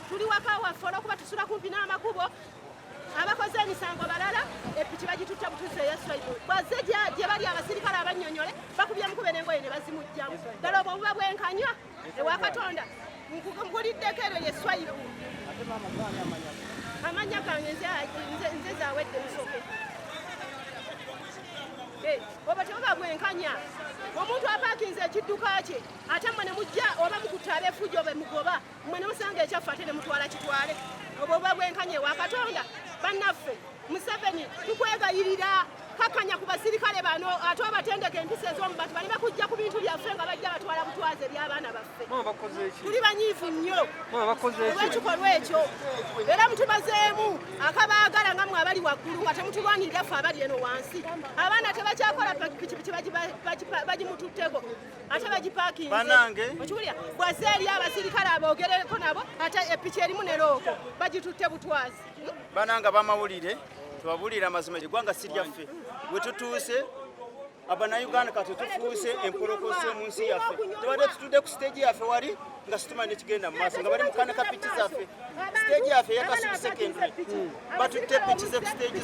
Tuli waka waffe olwokuba tusula kumpi n'amakubo abakoze emisango balala epiki bagitutta butuuzi eyeswaibu bwazze gye bali abasirikale abannyonnyole bakubye mukube n'engoye ne bazimugjamu ddala obwo buba bwenkanya ewa Katonda nkuliddeko eryo lyeswaibu amanya gange nze zawedde musoke oba tebuba bwenkanya omuntu apaakinze ekidduka kye ate mmwe ne mujja oba mukutta abeefujjo be mugoba mmwe ne musanga ekyaffe ate ne mutwala kitwale obwo buba bwenkanya ewa Katonda bannaffe Museveni tukwegayirira kakanya ku basirikale bano ate abatendeke empisa ez'omubatu bali bakujja ku bintu byaffe nga bajja batwala butwaze eby'abaana baffe tuli banyiivu nnyo olw'ekikolwa ekyo era mutubazeemu akabaagala nga mmwe abali waggulu nga temutulwanirira ffe abali eno wansi abaana tebakyakola pikipiki bagimututteko ate bagipaakinze okiwulira bwazze eri abasirikale aboogereko nabo ate epiki erimu ne looko bagitutte butwazi bananga bamawulire tubabulira amazima eggwanga si lyaffe we tutuuse abanayuganda kati tufuuse empolokose mu nsi yaffe tubadde tutudde ku siteegi yaffe wali nga situmanyi nekigenda mu maaso nga bali mukanika piki zaffe siteegi yaffe eyakasubi secondary batutte piki ze ku siteegi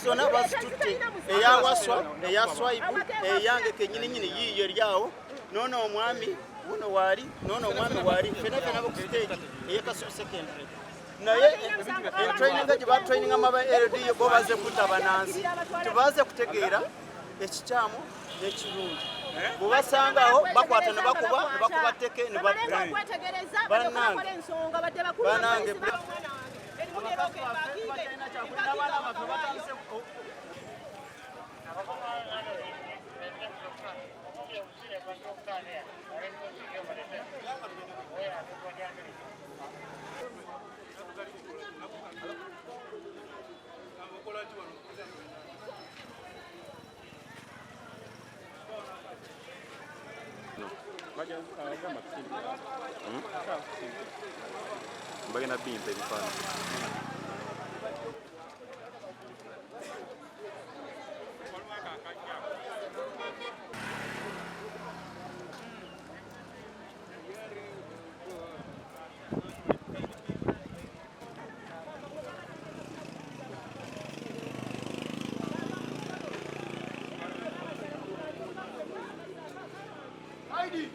zonna bazitutte eyawaswa eyaswaibu eyange kenyininyini yiiyo eryawo noono omwami buno waali noono omwami waali fena bo ku siteegi eyakasubi secondary naye entraininga gye batrainingamu aba LDU bo baze kutta banansi tebaze kutegeera ekikyamu n'ekirungi bwebasangawo bakwata ne bakuba tteke ne banange bagenda bimpa ebifaananyi Heidi!